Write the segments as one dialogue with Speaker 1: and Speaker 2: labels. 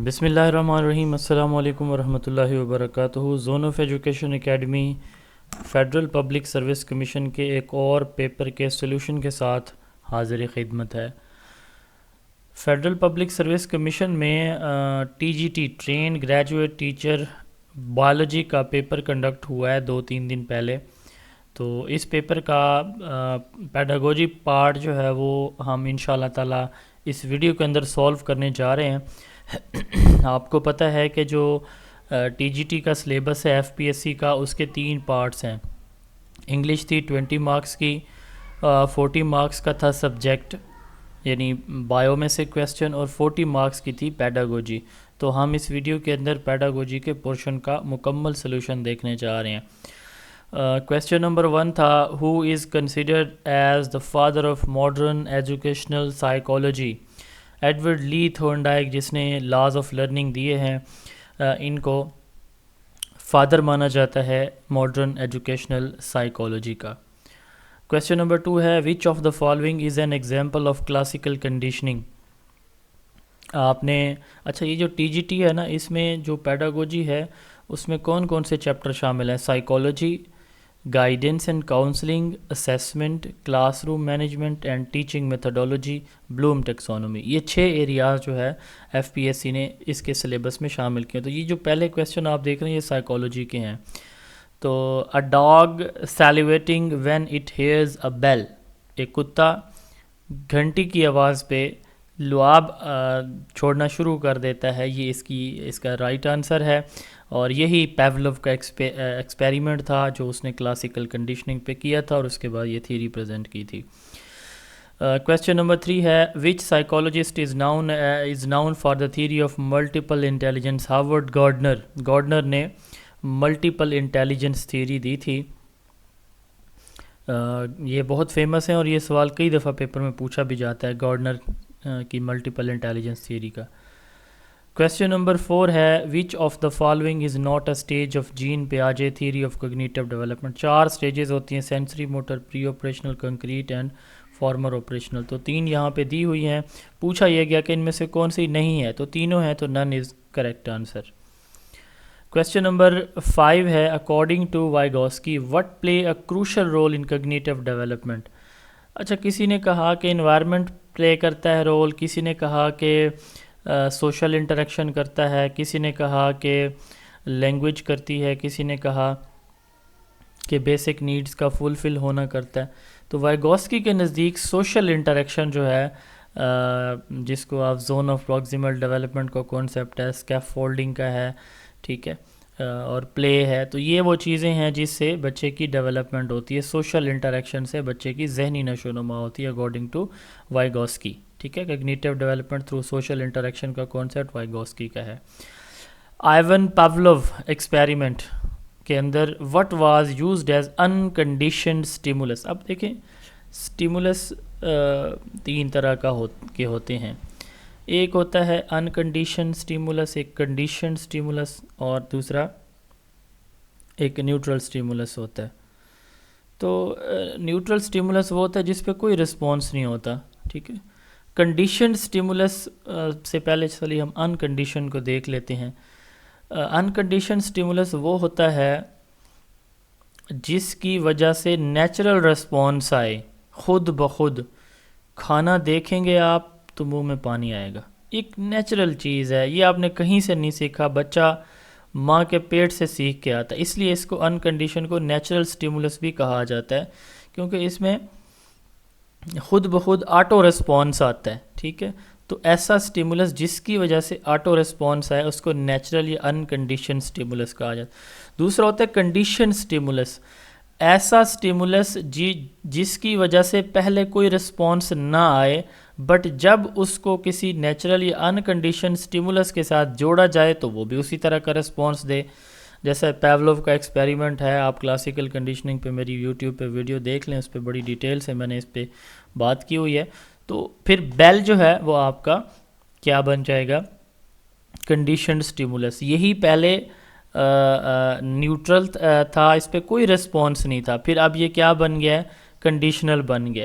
Speaker 1: بسم اللہ الرحمن الرحیم۔ السلام علیکم ورحمۃ اللہ وبرکاتہ۔ Zone of education academy federal public service commission کے ایک اور پیپر کے سلوشن کے ساتھ حاضر خدمت ہے۔ فیڈرل پبلک سروس کمیشن میں T G T trained graduate teacher biology کا پیپر کنڈکٹ ہوا ہے 2-3 دن پہلے۔ تو اس پیپر کا پیڈاگوجی پارٹ جو ہے وہ ہم انشاءاللہ تعالی اس ویڈیو کے اندر سولو کرنے جا رہے ہیں۔ آپ کو پتہ ہے کہ جو ٹی جی ٹی کا سلیبس ہے ایف پی ایس سی کا، اس کے 3 پارٹس ہیں۔ انگلش تھی 20 مارکس کی، 40 مارکس کا تھا سبجیکٹ یعنی بایو میں سے کویسچن، اور 40 مارکس کی تھی پیڈاگوجی۔ تو ہم اس ویڈیو کے اندر پیڈاگوجی کے پورشن کا مکمل سلوشن دیکھنے جا رہے ہیں۔ کویسچن نمبر 1 تھا، who is considered as the father of modern educational psychology? Edward Lee Thorndike, جس نے لاز آف لرننگ دیے ہیں، ان کو فادر مانا جاتا ہے ماڈرن ایجوکیشنل سائیکالوجی کا۔ کویسچن نمبر 2 ہے، which of the following is an example of classical conditioning? آپ نے یہ جو ٹی جی ٹی ہے نا، اس میں جو پیڈاگوجی ہے اس میں کون کون سے چیپٹر شامل ہیں؟ Psychology, guidance and counselling, assessment, classroom management and teaching methodology, Bloom taxonomy. یہ 6 ایریاز جو ہے ایف پی ایس سی نے اس کے سلیبس میں شامل کیے۔ تو یہ جو پہلے کویسچن آپ دیکھ رہے ہیں یہ سائیکالوجی کے ہیں۔ تو a dog salivating when it hears a bell, ایک کتا گھنٹی کی آواز پہ لعاب چھوڑنا شروع کر دیتا ہے، یہ اس کا رائٹ آنسر ہے۔ اور یہی پیولو کا ایکسپیریمنٹ تھا جو اس نے کلاسیکل کنڈیشننگ پہ کیا تھا، اور اس کے بعد یہ تھیوری پریزنٹ کی تھی۔ کویسچن نمبر 3 ہے، which psychologist is known for the theory of multiple intelligence? Howard Gardner نے ملٹیپل انٹیلیجنس تھیوری دی تھی۔ یہ بہت فیمس ہے اور یہ سوال کئی دفعہ پیپر میں پوچھا بھی جاتا ہے گارڈنر کی ملٹیپل انٹیلیجنس تھیوری کا۔ کویسچن نمبر 4 ہے، which of the following is not a stage of Jean پیاجے theory of cognitive development? 4 stages ہوتی ہیں، sensory, motor, preoperational, concrete and formal operational. تو 3 یہاں پہ دی ہوئی ہیں، پوچھا یہ گیا کہ ان میں سے کون سی نہیں ہے، تو تینوں ہیں، تو none is correct answer. Question number 5 ہے، according to Vygotsky what play a crucial role in cognitive development? کسی نے کہا کہ انوائرمنٹ پلے کرتا ہے رول، کسی نے کہا کہ سوشل انٹریکشن کرتا ہے، کسی نے کہا کہ لینگویج کرتی ہے، کسی نے کہا کہ بیسک نیڈز کا فلفل ہونا کرتا ہے۔ تو وائگوسکی کے نزدیک سوشل انٹریکشن جو ہے، جس کو آپ زون آف پروگزیمل ڈیولپمنٹ کا کانسیپٹ ہے، اسکیف فولڈنگ کا ہے، ٹھیک ہے، اور پلے ہے، تو یہ وہ چیزیں ہیں جس سے بچے کی ڈیولپمنٹ ہوتی ہے۔ سوشل انٹریکشن سے بچے کی ذہنی نشو و نما ہوتی ہے اکارڈنگ ٹو وائگوسکی، ٹھیک ہے۔ Cognitive development through social interaction کا کانسیپٹ وائگوسکی کا ہے۔ آئیون پاولو ایکسپیریمنٹ کے اندر what was used as unconditioned stimulus? اب دیکھیں اسٹیمولس 3 طرح کے ہوتے ہیں، ایک ہوتا ہے انکنڈیشنڈ اسٹیمولس، ایک کنڈیشنڈ اسٹیمولس، اور دوسرا ایک نیوٹرل اسٹیمولس ہوتا ہے۔ تو نیوٹرل اسٹیمولس وہ ہوتا ہے جس پہ کوئی رسپانس نہیں ہوتا، ٹھیک ہے۔ کنڈیشنڈ اسٹیمولس سے پہلے چلیے ہم انکنڈیشن کو دیکھ لیتے ہیں۔ انکنڈیشنڈ اسٹیمولس وہ ہوتا ہے جس کی وجہ سے نیچرل رسپانس آئے، خود بخود کھانا دیکھیں گے آپ تو منہ میں پانی آئے گا، ایک نیچرل چیز ہے، یہ آپ نے کہیں سے نہیں سیکھا، بچہ ماں کے پیٹ سے سیکھ کے آتا ہے، اس لیے اس کو انکنڈیشن کو نیچرل اسٹیمولس بھی کہا جاتا ہے، کیونکہ اس میں خود بخود آٹو رسپانس آتا ہے، ٹھیک ہے۔ تو ایسا اسٹیمولس جس کی وجہ سے آٹو رسپانس آئے اس کو نیچرل یا انکنڈیشن اسٹیمولس کہا جاتا ہے۔ دوسرا ہوتا ہے کنڈیشن اسٹیمولس، ایسا اسٹیمولس جس کی وجہ سے پہلے کوئی رسپانس نہ آئے، بٹ جب اس کو کسی نیچرل یا انکنڈیشن اسٹیمولس کے ساتھ جوڑا جائے تو وہ بھی اسی طرح کا رسپانس دے۔ جیسا پیولو کا ایکسپیریمنٹ ہے، آپ کلاسیکل کنڈیشننگ پہ میری یوٹیوب پہ ویڈیو دیکھ لیں، اس پہ بڑی ڈیٹیل سے میں نے اس پہ بات کی ہوئی ہے۔ تو پھر بیل جو ہے وہ آپ کا کیا بن جائے گا؟ Conditioned stimulus. یہی پہلے نیوٹرل تھا، اس پہ کوئی رسپانس نہیں تھا، پھر اب یہ کیا بن گیا ہے؟ کنڈیشنل بن گیا۔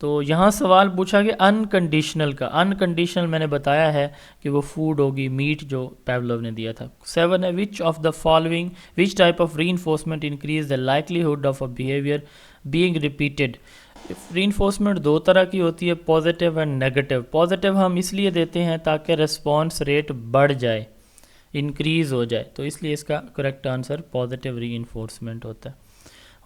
Speaker 1: تو یہاں سوال پوچھا کہ انکنڈیشنل کا. انکنڈیشنل میں نے بتایا ہے کہ وہ فوڈ ہوگی, میٹ جو پیولو نے دیا تھا. 7 ہے which of the following which type of reinforcement increase the likelihood of a behaviour being repeated. Reinforcement دو طرح کی ہوتی ہے, پازیٹیو اینڈ نیگیٹو. پازیٹیو ہم اس لیے دیتے ہیں تاکہ ریسپانس ریٹ بڑھ جائے, انکریز ہو جائے, تو اس لیے اس کا کریکٹ آنسر پازیٹیو ری انفورسمنٹ ہوتا ہے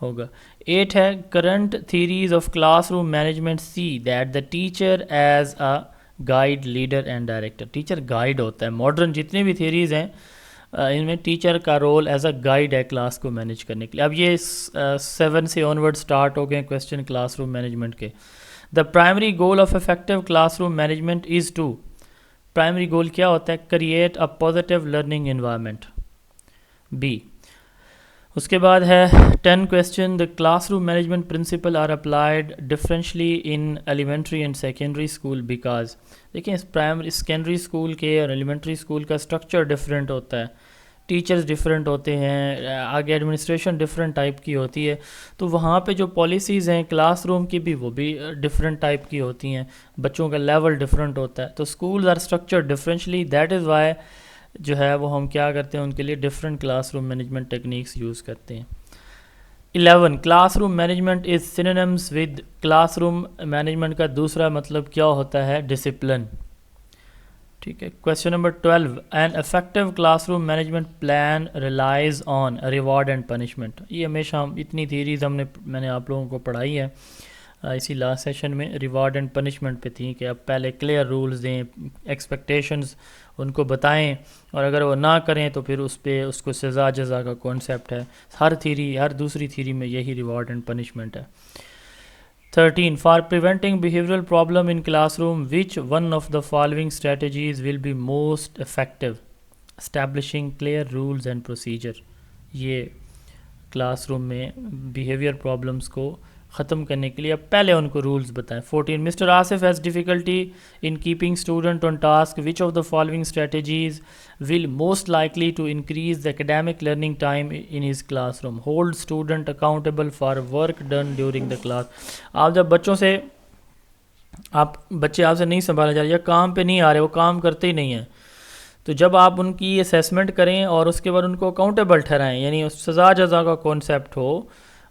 Speaker 1: ہوگا. 8 ہے current theories of class room management see that the teacher as a guide leader and director. Teacher guide ہوتا ہے. ماڈرن جتنے بھی تھیریز ہیں ان میں ٹیچر کا رول ایز اے گائیڈ ہے کلاس کو مینیج کرنے کے لیے. اب یہ 7 سے آن ورڈ اسٹارٹ ہو گئے کویسچن کلاس روم مینجمنٹ کے. The primary goal of effective classroom management is to. Primary goal کیا ہوتا ہے؟ Create a positive learning environment. B. اس کے بعد ہے 10 question the classroom management principle are applied differently in elementary and secondary school because. دیکھیں primary secondary school کے اور ایلیمنٹری اسکول کا اسٹرکچر ڈفرینٹ ہوتا ہے, ٹیچرز ڈفرینٹ ہوتے ہیں, آگے ایڈمنسٹریشن ڈفرینٹ ٹائپ کی ہوتی ہے, تو وہاں پہ جو پالیسیز ہیں کلاس روم کی بھی وہ بھی ڈفرینٹ ٹائپ کی ہوتی ہیں, بچوں کا لیول ڈفرینٹ ہوتا ہے. تو schools are structure differentially, that is why جو ہے وہ ہم کیا کرتے ہیں ان کے لیے different class room management techniques use کرتے ہیں. 11 class room management is synonyms with. Class room management کا دوسرا مطلب کیا ہوتا ہے؟ ڈسپلن. ٹھیک ہے. Question number 12 an effective classroom management plan relies on reward and punishment. یہ ہمیشہ اتنی تھیریز میں نے آپ لوگوں کو پڑھائی ہے اسی لاسٹ سیشن میں, ریوارڈ اینڈ پنشمنٹ پہ تھیں کہ اب پہلے کلیئر رولز دیں, ایکسپیکٹیشنز ان کو بتائیں, اور اگر وہ نہ کریں تو پھر اس کو سزا جزا کا کانسیپٹ ہے. ہر دوسری تھیری میں یہی ریوارڈ اینڈ پنشمنٹ ہے. 13 for preventing behavioural problem in classroom which one of the following strategies will be most effective. Establishing clear rules and procedure. یہ کلاس روم میں بیہیویئر پرابلمس کو ختم کرنے کے لیے اب پہلے ان کو رولز بتائیں. 14 mister Asif has difficulty in keeping student on task which of the following strategies will most likely to increase the academic learning time in his classroom. Hold student accountable for work done during the class. آپ جب بچے آپ سے نہیں سنبھالا جا رہا یا کام پہ نہیں آ رہے, وہ کام کرتے ہی نہیں ہیں, تو جب آپ ان کی اسیسمنٹ کریں اور اس کے بعد ان کو اکاؤنٹیبل ٹھہرائیں, یعنی سزا جزا کا کانسیپٹ ہو,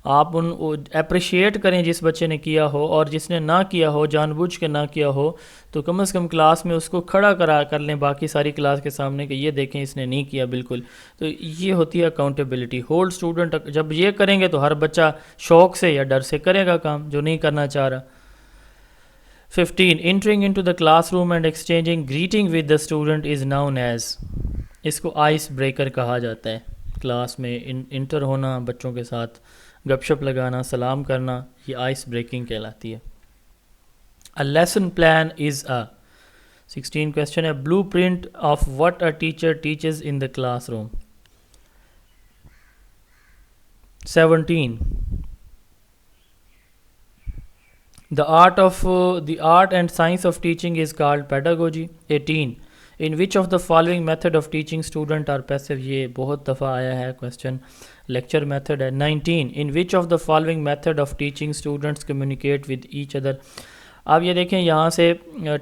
Speaker 1: آپ ان اپریشیٹ کریں جس بچے نے کیا ہو, اور جس نے نہ کیا ہو جان بوجھ کے نہ کیا ہو تو کم از کم کلاس میں اس کو کھڑا کر لیں باقی ساری کلاس کے سامنے کہ یہ دیکھیں اس نے نہیں کیا بالکل. تو یہ ہوتی ہے اکاؤنٹیبلٹی. ہولڈ اسٹوڈنٹ, جب یہ کریں گے تو ہر بچہ شوق سے یا ڈر سے کرے گا کام جو نہیں کرنا چاہ رہا. 15 entering into the classroom and exchanging greeting with the student is known as. اس کو آئس بریکر کہا جاتا ہے. کلاس میں انٹر ہونا, بچوں کے ساتھ گپ شپ لگانا, سلام کرنا, یہ آئس بریکنگ کہلاتی ہے. A lesson plan is a. 16 question ہے blueprint of what a teacher teaches in the classroom. 17 The art and science of teaching is called pedagogy. 18 In which of the following method of teaching student are passive. یہ بہت دفعہ آیا ہے question, lecture method ہے. 19 In which of the following method of teaching students communicate with each other. آپ یہ دیکھیں یہاں سے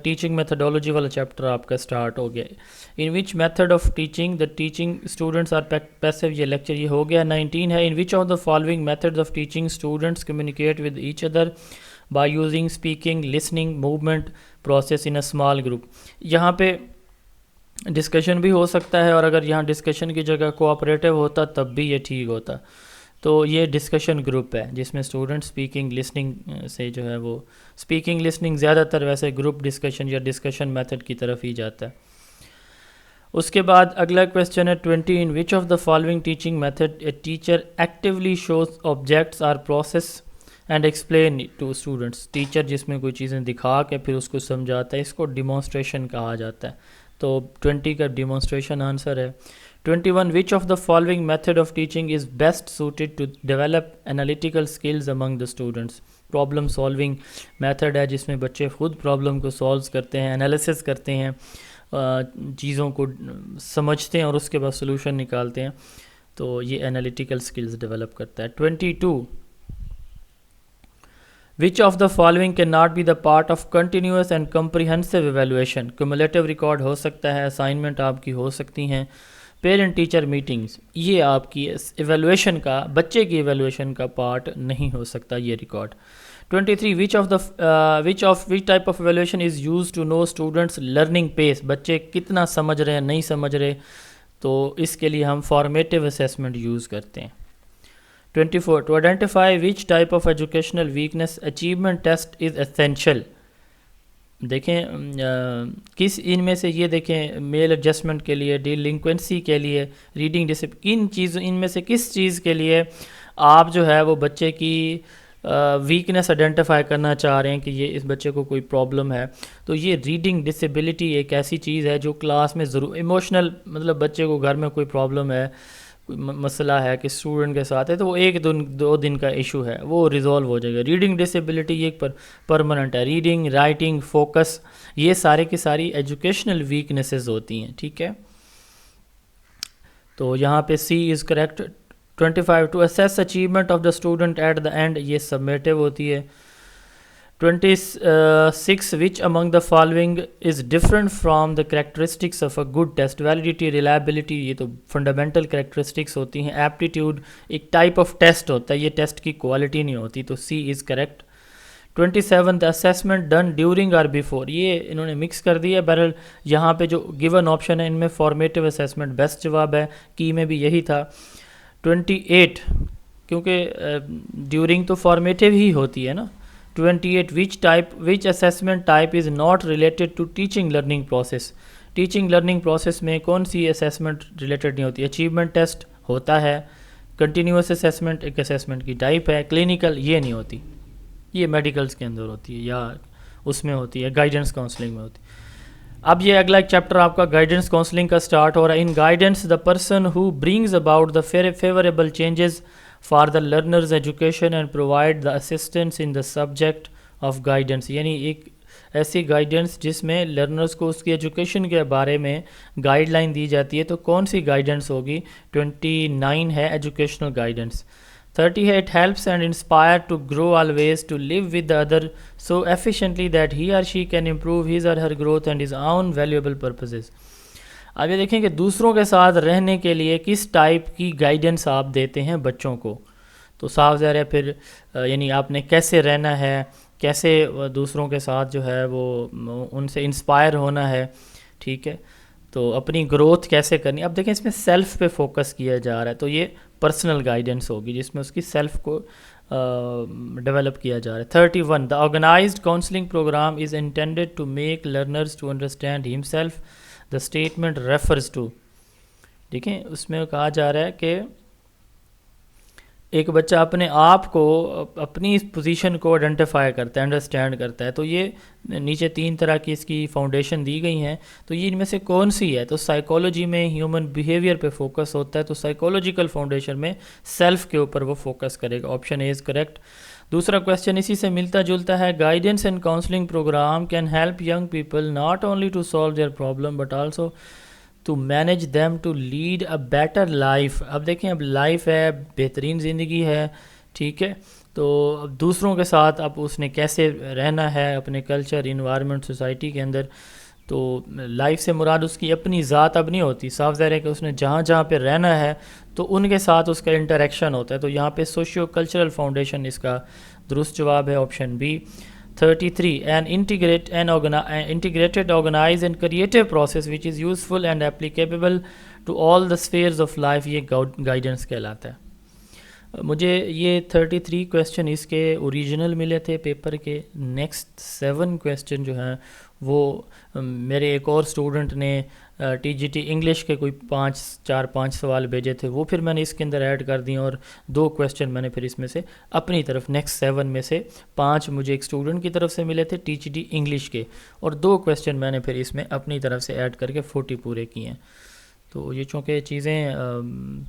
Speaker 1: ٹیچنگ میتھڈولوجی والا چیپٹر آپ کا سٹارٹ ہو گیا. In which method of teaching the teaching students are passive, یہ لیکچر یہ ہو گیا. 19 ہے in which of the following method of teaching students communicate with each other by using speaking listening movement process in a small group. یہاں پہ discussion بھی ہو سکتا ہے, اور اگر یہاں ڈسکشن کی جگہ کوآپریٹیو ہوتا تب بھی یہ ٹھیک ہوتا. تو یہ ڈسکشن گروپ ہے جس میں اسٹوڈنٹ اسپیکنگ لسننگ سے جو ہے وہ اسپیکنگ لسننگ زیادہ تر ویسے گروپ ڈسکشن یا ڈسکشن میتھڈ کی طرف ہی جاتا ہے. اس کے بعد اگلا کویسچن ہے 20 in which of the following teaching method a teacher actually shows objects or process and explain to students. Teacher جس میں کوئی چیزیں دکھا کے پھر اس کو سمجھاتا ہے, اس کو ڈیمونسٹریشن کہا جاتا ہے. تو 20 کا ڈیمونسٹریشن آنسر ہے. 21 which of the following method of teaching is best suited to develop analytical skills among the students. Problem solving method ہے جس میں بچے خود پرابلم کو سالوز کرتے ہیں, انالیسس کرتے ہیں, چیزوں کو سمجھتے ہیں اور اس کے بعد سلوشن نکالتے ہیں. تو یہ انالیٹیکل سکلز ڈیولپ کرتا ہے. 22 Which of the following cannot be the part of continuous and comprehensive evaluation? Cumulative record ہو سکتا ہے, assignment آپ کی ہو سکتی ہیں, پیرنٹ ٹیچر میٹنگز, یہ آپ کی ایویلویشن کا, بچے کی ایویلویشن کا پارٹ نہیں ہو سکتا یہ record. 23 which type of evaluation is used to know students learning pace, بچے کتنا سمجھ رہے ہیں نہیں سمجھ رہے, تو اس کے لیے ہم فارمیٹیو اسیسمنٹ یوز کرتے ہیں. 24 to identify which type of educational weakness achievement test is essential. دیکھیں کس ان میں سے, یہ دیکھیں میل ایڈجسٹمنٹ کے لیے, ڈیلنکوینسی کے لیے, ریڈنگ ڈسپلن, ان میں سے کس چیز کے لیے آپ جو ہے وہ بچے کی ویکنیس آئیڈینٹیفائی کرنا چاہ رہے ہیں کہ یہ اس بچے کو کوئی پرابلم ہے. تو یہ ریڈنگ ڈسیبلٹی ایک ایسی چیز ہے جو کلاس میں ضرور, ایموشنل مطلب بچے کو گھر میں کوئی پرابلم ہے, مسئلہ ہے کہ اسٹوڈنٹ کے ساتھ ہے, تو وہ ایک دو دن کا ایشو ہے, وہ ریزولو ہو جائے گا. ریڈنگ ڈسیبلٹی یہ ایک پرماننٹ ہے. ریڈنگ, رائٹنگ, فوکس, یہ سارے کی ساری ایجوکیشنل ویکنیسز ہوتی ہیں, ٹھیک ہے. تو یہاں پہ C is correct. 25 to assess achievement of the student at the end, یہ سبمیٹیو ہوتی ہے. 26 which among the following is different from the characteristics of a good test? Validity, reliability, یہ تو فنڈامنٹل کریکٹرسٹکس ہوتی ہیں. ایپٹیٹیوڈ ایک type of test ہوتا ہے, یہ ٹیسٹ کی کوالٹی نہیں ہوتی, تو سی is correct. 27 the assessment done during or before, یہ انہوں نے مکس کر دیا ہے. بہرحال یہاں پہ جو گیون آپشن ہے ان میں فارمیٹیو اسیسمنٹ بیسٹ جواب ہے, کی میں بھی یہی تھا. 28 کیونکہ ڈیورنگ تو فارمیٹیو ہی ہوتی ہے نا. 28 which assessment type is not related to teaching learning process? Teaching learning process میں کون سی اسیسمنٹ ریلیٹڈ نہیں ہوتی؟ اچیومنٹ ٹیسٹ ہوتا ہے, کنٹینیوس اسیسمنٹ ایک اسیسمنٹ کی ٹائپ ہے, کلینکل یہ نہیں ہوتی, یہ میڈیکلز کے اندر ہوتی ہے یا اس میں ہوتی ہے, گائیڈنس کاؤنسلنگ میں ہوتی ہے. اب یہ اگلا ایک چیپٹر آپ کا گائیڈنس کاؤنسلنگ کا سٹارٹ ہو رہا ہے. In guidance the person who brings about the favourable changes for the learners education and provide the assistance in the subject of guidance, یعنی ایک ایسی گائیڈنس جس میں لرنرز کو اس کی ایجوکیشن کے بارے میں گائیڈ لائن دی جاتی ہے. تو کون سی گائیڈنس ہوگی؟ 29 ہے ایجوکیشنل گائیڈنس. 30 ہے it helps and inspire to grow always to live with the other so efficiently that he or she can improve his or her growth and his own valuable purposes. اب یہ دیکھیں کہ دوسروں کے ساتھ رہنے کے لیے کس ٹائپ کی گائیڈنس آپ دیتے ہیں بچوں کو. تو صاف ظاہر ہے پھر یعنی آپ نے کیسے رہنا ہے, کیسے دوسروں کے ساتھ جو ہے وہ ان سے انسپائر ہونا ہے, ٹھیک ہے, تو اپنی گروتھ کیسے کرنی. اب دیکھیں اس میں سیلف پہ فوکس کیا جا رہا ہے, تو یہ پرسنل گائیڈنس ہوگی جس میں اس کی سیلف کو ڈیولپ کیا جا رہا ہے. 31 the organised counselling programme is intended to make learners to understand himself. The statement refers to, دیکھیں اس میں کہا جا رہا ہے کہ ایک بچہ اپنے آپ کو اپنی اس پوزیشن کو آئیڈینٹیفائی کرتا ہے, انڈرسٹینڈ کرتا ہے. تو یہ نیچے 3 طرح کی اس کی فاؤنڈیشن دی گئی ہیں, تو یہ ان میں سے کون سی ہے؟ تو سائیکالوجی میں ہیومن بیہیویئر پہ فوکس ہوتا ہے, تو سائیکالوجیکل فاؤنڈیشن میں سیلف کے اوپر وہ فوکس کرے گا. Option A is correct. دوسرا کویسچن اسی سے ملتا جلتا ہے. Guidance and counselling programme can help young people not only to solve their problem but also to manage them to lead a better life. اب دیکھیں اب لائف ہے, بہترین زندگی ہے, ٹھیک ہے, تو اب دوسروں کے ساتھ اب اس نے کیسے رہنا ہے اپنے کلچر, انوائرمنٹ, سوسائٹی کے اندر. تو لائف سے مراد اس کی اپنی ذات اب نہیں ہوتی, صاف ظاہر ہے کہ اس نے جہاں جہاں پہ رہنا ہے تو ان کے ساتھ اس کا انٹریکشن ہوتا ہے. تو یہاں پہ سوشیو کلچرل فاؤنڈیشن اس کا درست جواب ہے, option B. 33 an integrated organized and creative process which is useful and applicable to all the spheres of life, یہ گائیڈنس کہلاتا ہے. مجھے یہ 33 کویسچن اس کے اوریجنل ملے تھے پیپر کے. نیکسٹ 7 کویسچن جو ہیں وہ میرے ایک اور اسٹوڈنٹ نے ٹی جی ٹی انگلش کے کوئی 4-5 سوال بھیجے تھے, وہ پھر میں نے اس کے اندر ایڈ کر دیے, اور 2 کویسچن میں نے پھر اس میں سے اپنی طرف نیکسٹ 7 میں سے 5 مجھے ایک اسٹوڈنٹ کی طرف سے ملے تھے ٹی جی ٹی انگلش کے, اور 2 کویسچن میں نے پھر اس میں اپنی طرف سے ایڈ کر کے 40 پورے کیے ہیں. تو یہ چونکہ چیزیں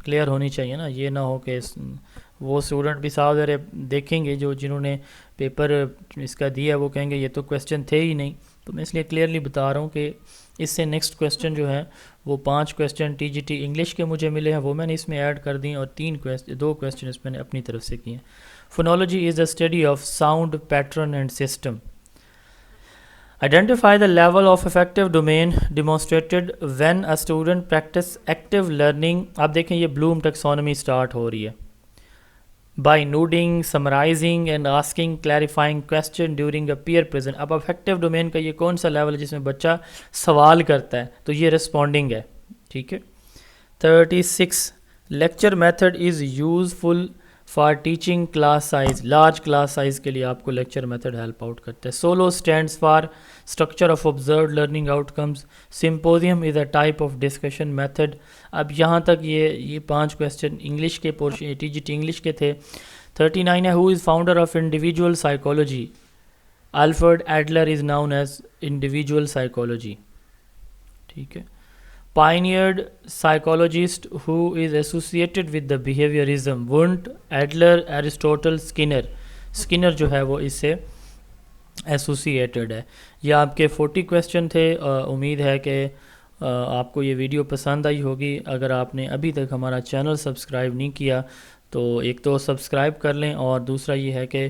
Speaker 1: کلیئر ہونی چاہیے نا, یہ نہ ہو کہ وہ اسٹوڈنٹ بھی صاحب ذرا دیکھیں گے جو جنہوں نے پیپر اس کا دیا وہ کہیں گے یہ تو کویسچن تھے ہی نہیں. تو میں اس لیے کلیئرلی بتا رہا ہوں کہ اس سے نیکسٹ کویسچن جو ہے وہ 5 question T G T English کے مجھے ملے ہیں, وہ میں نے اس میں ایڈ کر دی, اور 2 کویسچن اس میں نے اپنی طرف سے کیے ہیں. Phonology is the study of sound pattern and system. Identify the level of effective domain demonstrated when a student practice active learning. آپ دیکھیں یہ بلوم ٹیکسونومی اسٹارٹ ہو رہی ہے. By noting, summarizing and asking clarifying question during a peer present. اب effective domain کا یہ کون سا لیول ہے جس میں بچہ سوال کرتا ہے, تو یہ رسپونڈنگ ہے. ٹھیک ہے. 36 lecture method is useful for teaching class size. Large class size کے لیے آپ کو لیکچر میتھڈ ہیلپ آؤٹ کرتا ہے. SOLO stands for structure of observed learning outcomes. Symposium is a type of discussion method. اب یہاں تک یہ 5 کویسچن انگلش کے portion T G T English کے تھے. 39 ہے who is founder of individual psychology. Alfred Adler is known as individual psychology. ٹھیک ہے. Pioneered psychologist who is associated with the behaviorism. Wundt, Adler, Aristotle, Skinner. Skinner جو ہے وہ اس سے associated ہے. یہ آپ کے 40 کویسچن تھے. امید ہے کہ آپ کو یہ ویڈیو پسند آئی ہوگی. اگر آپ نے ابھی تک ہمارا چینل سبسکرائب نہیں کیا تو ایک تو سبسکرائب کر لیں, اور دوسرا یہ ہے کہ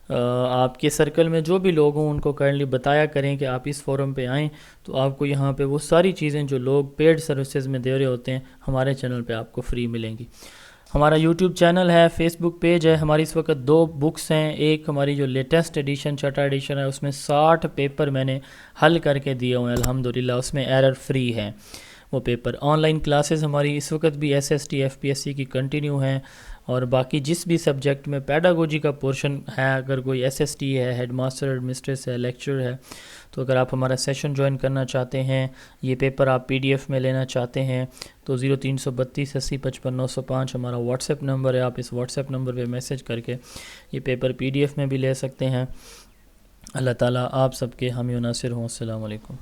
Speaker 1: آپ کے سرکل میں جو بھی لوگ ہوں ان کو کائنڈلی بتایا کریں کہ آپ اس فورم پہ آئیں, تو آپ کو یہاں پہ وہ ساری چیزیں جو لوگ پیڈ سروسز میں دے رہے ہوتے ہیں ہمارے چینل پہ آپ کو فری ملیں گی. ہمارا یوٹیوب چینل ہے, فیس بک پیج ہے. ہماری اس وقت 2 بکس ہیں. ایک ہماری جو لیٹسٹ ایڈیشن چھٹا ایڈیشن ہے اس میں 60 پیپر میں نے حل کر کے دیے ہوئے ہیں الحمدللہ. اس میں ایرر فری ہے وہ پیپر. آن لائن کلاسز ہماری اس وقت بھی S S T F P S C کی کنٹینیو ہیں, اور باقی جس بھی سبجیکٹ میں پیڈاگوجی کا پورشن ہے, اگر کوئی ایس ایس ٹی ہے, ہیڈ ماسٹر ہیڈ مسٹریس ہے, لیکچر ہے, تو اگر آپ ہمارا سیشن جوائن کرنا چاہتے ہیں, یہ پیپر آپ پی ڈی ایف میں لینا چاہتے ہیں, تو 0332 80 55 905 ہمارا واٹس ایپ نمبر ہے. آپ اس واٹس ایپ نمبر پہ میسج کر کے یہ پیپر پی ڈی ایف میں بھی لے سکتے ہیں. اللہ تعالیٰ آپ سب کے حامی و ناصر ہوں. السلام علیکم.